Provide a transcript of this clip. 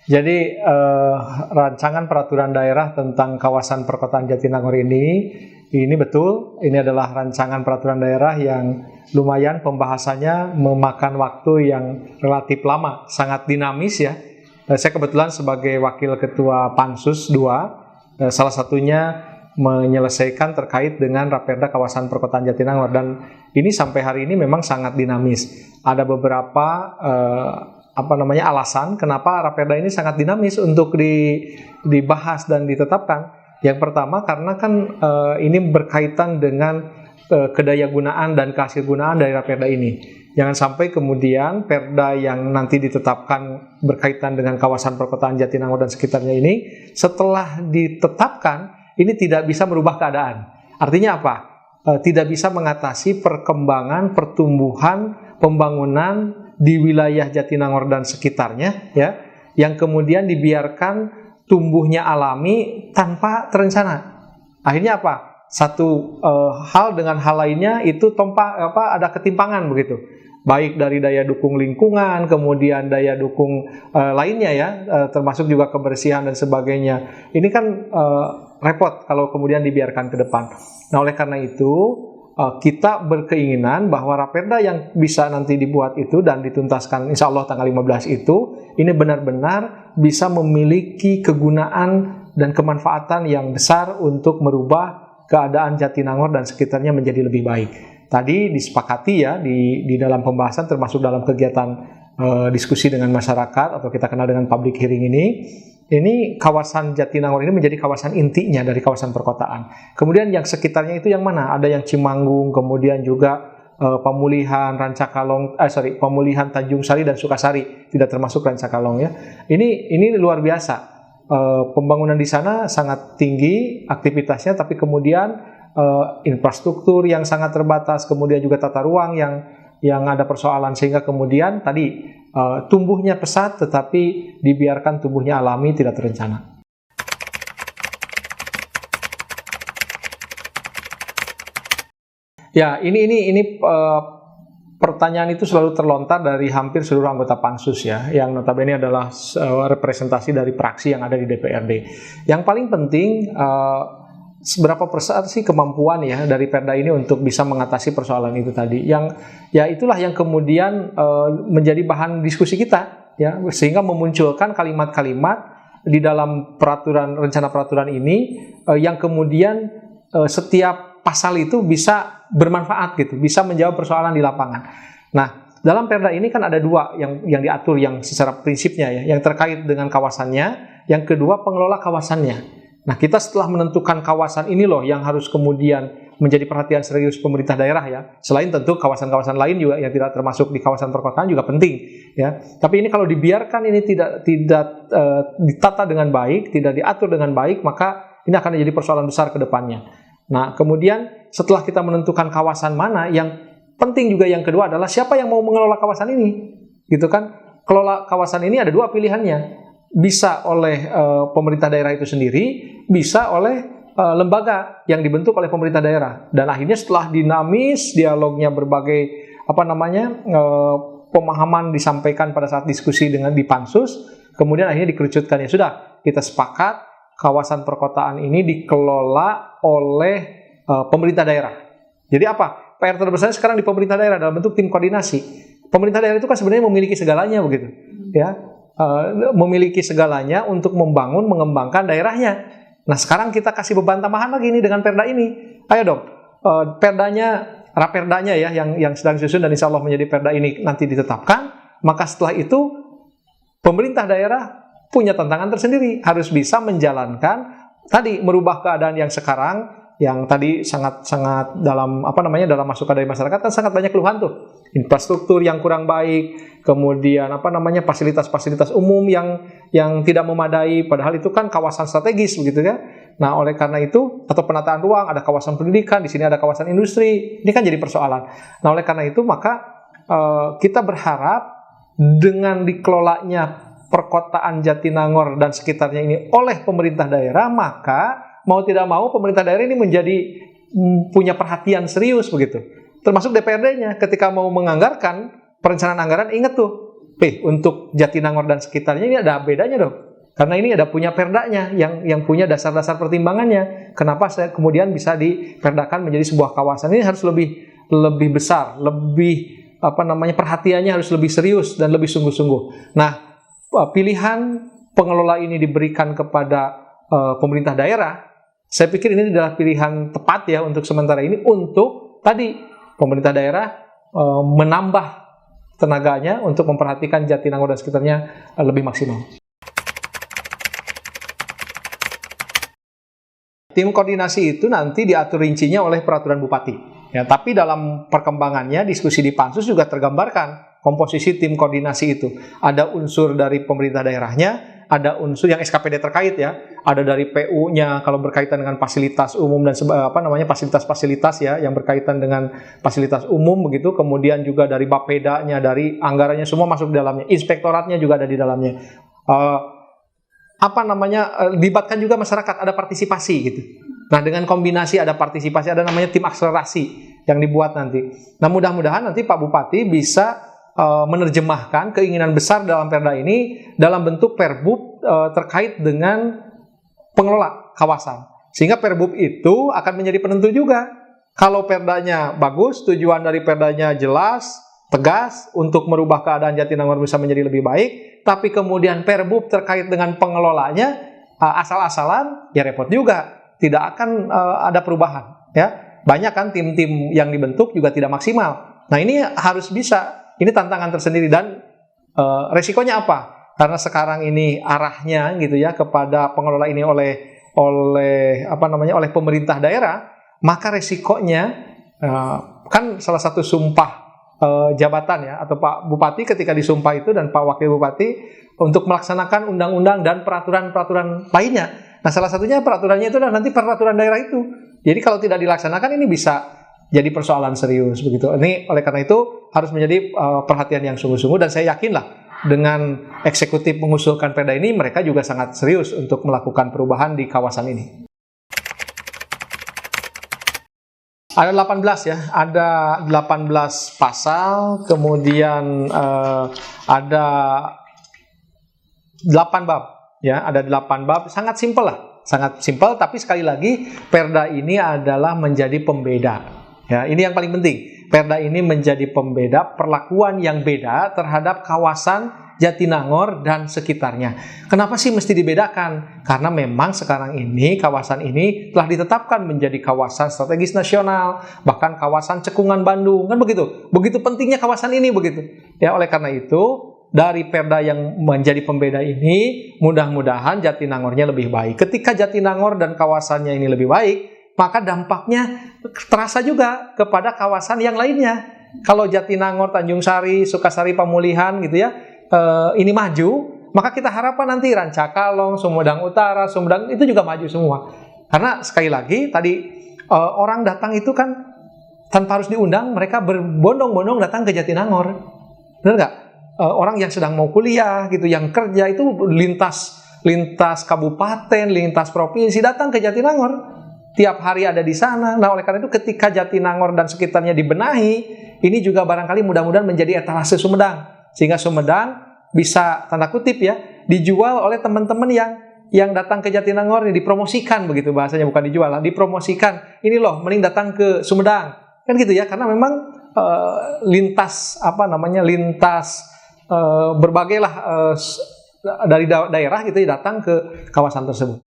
Jadi rancangan peraturan daerah tentang kawasan perkotaan Jatinangor ini betul, ini adalah rancangan peraturan daerah yang lumayan pembahasannya memakan waktu yang relatif lama, sangat dinamis ya. Saya kebetulan sebagai wakil ketua Pansus 2, salah satunya menyelesaikan terkait dengan Raperda kawasan perkotaan Jatinangor, dan ini sampai hari ini memang sangat dinamis. Ada beberapa alasan kenapa Raperda ini sangat dinamis untuk dibahas dan ditetapkan. Yang pertama karena kan ini berkaitan dengan kedayagunaan dan kehasilgunaan dari Raperda ini. Jangan sampai kemudian perda yang nanti ditetapkan berkaitan dengan kawasan perkotaan Jatinangor dan sekitarnya ini, setelah ditetapkan ini tidak bisa merubah keadaan. Artinya apa? Tidak bisa mengatasi perkembangan, pertumbuhan, pembangunan di wilayah Jatinangor dan sekitarnya, ya, yang kemudian dibiarkan tumbuhnya alami tanpa terencana. Akhirnya apa? Satu hal dengan hal lainnya itu ada ketimpangan begitu. Baik dari daya dukung lingkungan, kemudian daya dukung lainnya ya, termasuk juga kebersihan dan sebagainya. Ini kan repot kalau kemudian dibiarkan ke depan. Nah, oleh karena itu kita berkeinginan bahwa Raperda yang bisa nanti dibuat itu dan dituntaskan insya Allah tanggal 15 itu, ini benar-benar bisa memiliki kegunaan dan kemanfaatan yang besar untuk merubah keadaan Jatinangor dan sekitarnya menjadi lebih baik. Tadi disepakati ya di dalam pembahasan, termasuk dalam kegiatan diskusi dengan masyarakat atau kita kenal dengan public hearing ini kawasan Jatinangor ini menjadi kawasan intinya dari kawasan perkotaan. Kemudian yang sekitarnya itu yang mana? Ada yang Cimanggung, kemudian juga pemulihan pemulihan Tanjung Sari dan Sukasari, tidak termasuk Rancakalong ya. Ini luar biasa. Pembangunan di sana sangat tinggi aktivitasnya, tapi kemudian infrastruktur yang sangat terbatas, kemudian juga tata ruang yang ada persoalan, sehingga kemudian tadi tumbuhnya pesat tetapi dibiarkan tumbuhnya alami, tidak terencana. Ya, ini pertanyaan itu selalu terlontar dari hampir seluruh anggota Pansus ya, yang notabene adalah representasi dari fraksi yang ada di DPRD. Yang paling penting seberapa persen sih kemampuan ya dari Perda ini untuk bisa mengatasi persoalan itu tadi, yang ya itulah yang kemudian menjadi bahan diskusi kita ya, sehingga memunculkan kalimat-kalimat di dalam rencana peraturan ini yang kemudian setiap pasal itu bisa bermanfaat gitu, bisa menjawab persoalan di lapangan. Nah, dalam Perda ini kan ada dua yang diatur yang secara prinsipnya ya, yang terkait dengan kawasannya, yang kedua pengelola kawasannya. Nah, kita setelah menentukan kawasan ini loh yang harus kemudian menjadi perhatian serius pemerintah daerah ya. Selain tentu kawasan-kawasan lain juga yang tidak termasuk di kawasan perkotaan juga penting ya. Tapi ini kalau dibiarkan ini tidak ditata dengan baik, tidak diatur dengan baik, maka ini akan menjadi persoalan besar ke depannya. Nah, kemudian setelah kita menentukan kawasan mana, yang penting juga yang kedua adalah siapa yang mau mengelola kawasan ini. Gitu kan? Kelola kawasan ini ada dua pilihannya. Bisa oleh pemerintah daerah itu sendiri, bisa oleh lembaga yang dibentuk oleh pemerintah daerah. Dan akhirnya setelah dinamis dialognya, berbagai pemahaman disampaikan pada saat diskusi di Pansus, kemudian akhirnya dikerucutkan, ya sudah, kita sepakat kawasan perkotaan ini dikelola oleh pemerintah daerah. Jadi apa? PR terbesarnya sekarang di pemerintah daerah dalam bentuk tim koordinasi. Pemerintah daerah itu kan sebenarnya memiliki segalanya begitu, ya. Memiliki segalanya untuk membangun, mengembangkan daerahnya. Nah, sekarang kita kasih beban tambahan lagi nih dengan Perda ini. Ayo dong, Raperdanya ya yang sedang disusun dan insya Allah menjadi Perda ini nanti ditetapkan. Maka setelah itu pemerintah daerah punya tantangan tersendiri, harus bisa menjalankan tadi, merubah keadaan yang sekarang, yang tadi sangat dalam dalam masukan dari masyarakat kan sangat banyak keluhan tuh. Infrastruktur yang kurang baik, kemudian fasilitas-fasilitas umum yang tidak memadai, padahal itu kan kawasan strategis begitu ya. Nah, oleh karena itu, atau penataan ruang, ada kawasan pendidikan, di sini ada kawasan industri, ini kan jadi persoalan. Nah, oleh karena itu maka kita berharap dengan dikelolanya perkotaan Jatinangor dan sekitarnya ini oleh pemerintah daerah, maka mau tidak mau pemerintah daerah ini menjadi punya perhatian serius begitu. Termasuk DPRD-nya ketika mau menganggarkan perencanaan anggaran, ingat tuh, untuk Jatinangor dan sekitarnya ini ada bedanya dong. Karena ini ada punya perdanya yang punya dasar-dasar pertimbangannya. Kenapa saya kemudian bisa diperdakan menjadi sebuah kawasan ini harus lebih besar, lebih perhatiannya harus lebih serius dan lebih sungguh-sungguh. Nah, pilihan pengelola ini diberikan kepada pemerintah daerah, saya pikir ini adalah pilihan tepat ya untuk sementara ini untuk tadi pemerintah daerah menambah tenaganya untuk memperhatikan Jatinangor dan sekitarnya lebih maksimal. Tim koordinasi itu nanti diatur rincinya oleh peraturan bupati. Ya, tapi dalam perkembangannya diskusi di Pansus juga tergambarkan komposisi tim koordinasi itu. Ada unsur dari pemerintah daerahnya, ada unsur yang SKPD terkait ya, ada dari PU-nya kalau berkaitan dengan fasilitas umum dan fasilitas-fasilitas ya yang berkaitan dengan fasilitas umum begitu, kemudian juga dari Bapeda-nya, dari anggarannya semua masuk di dalamnya, inspektoratnya juga ada di dalamnya. Libatkan juga masyarakat, ada partisipasi gitu. Nah, dengan kombinasi ada partisipasi, ada namanya tim akselerasi yang dibuat nanti. Nah, mudah-mudahan nanti Pak Bupati bisa menerjemahkan keinginan besar dalam perda ini dalam bentuk perbub terkait dengan pengelola kawasan. Sehingga perbub itu akan menjadi penentu juga. Kalau perdanya bagus, tujuan dari perdanya jelas, tegas untuk merubah keadaan Jatinangor bisa menjadi lebih baik, tapi kemudian perbub terkait dengan pengelolanya asal-asalan, ya repot juga. Tidak akan ada perubahan. Ya, banyak kan tim-tim yang dibentuk juga tidak maksimal. Nah, ini harus bisa. Ini tantangan tersendiri dan resikonya apa? Karena sekarang ini arahnya gitu ya kepada pengelola ini oleh pemerintah daerah, maka resikonya kan salah satu sumpah jabatan ya atau Pak Bupati ketika disumpah itu dan Pak Wakil Bupati untuk melaksanakan undang-undang dan peraturan-peraturan lainnya. Nah, salah satunya peraturannya itu adalah nanti peraturan daerah itu. Jadi kalau tidak dilaksanakan ini bisa jadi persoalan serius begitu. Ini oleh karena itu harus menjadi perhatian yang sungguh-sungguh dan saya yakinlah dengan eksekutif mengusulkan perda ini mereka juga sangat serius untuk melakukan perubahan di kawasan ini. Ada 18 ya, ada 18 pasal, kemudian ada 8 bab. Ya, ada 8 bab, sangat simpel lah, sangat simpel. Tapi sekali lagi, perda ini adalah menjadi pembeda. Ya, ini yang paling penting. Perda ini menjadi pembeda perlakuan yang beda terhadap kawasan Jatinangor dan sekitarnya. Kenapa sih mesti dibedakan? Karena memang sekarang ini kawasan ini telah ditetapkan menjadi kawasan strategis nasional, bahkan kawasan cekungan Bandung, kan begitu. Begitu pentingnya kawasan ini begitu. Ya, oleh karena itu dari perda yang menjadi pembeda ini, mudah-mudahan Jatinangornya lebih baik. Ketika Jatinangor dan kawasannya ini lebih baik, maka dampaknya terasa juga kepada kawasan yang lainnya. Kalau Jatinangor, Tanjung Sari, Sukasari, Pamulihan gitu ya, ini maju, maka kita harapkan nanti Rancakalong, Sumedang Utara, Sumedang itu juga maju semua. Karena sekali lagi tadi orang datang itu kan tanpa harus diundang, mereka berbondong-bondong datang ke Jatinangor. Benar nggak? Orang yang sedang mau kuliah gitu, yang kerja itu lintas kabupaten, lintas provinsi datang ke Jatinangor. Tiap hari ada di sana. Nah, oleh karena itu ketika Jatinangor dan sekitarnya dibenahi, ini juga barangkali mudah-mudahan menjadi etalase Sumedang. Sehingga Sumedang bisa tanda kutip ya, dijual oleh teman-teman yang datang ke Jatinangor, ini dipromosikan begitu bahasanya, bukan dijual, dipromosikan. Ini loh, mending datang ke Sumedang. Kan gitu ya, karena memang lintas berbagai lah dari daerah gitu ya datang ke kawasan tersebut.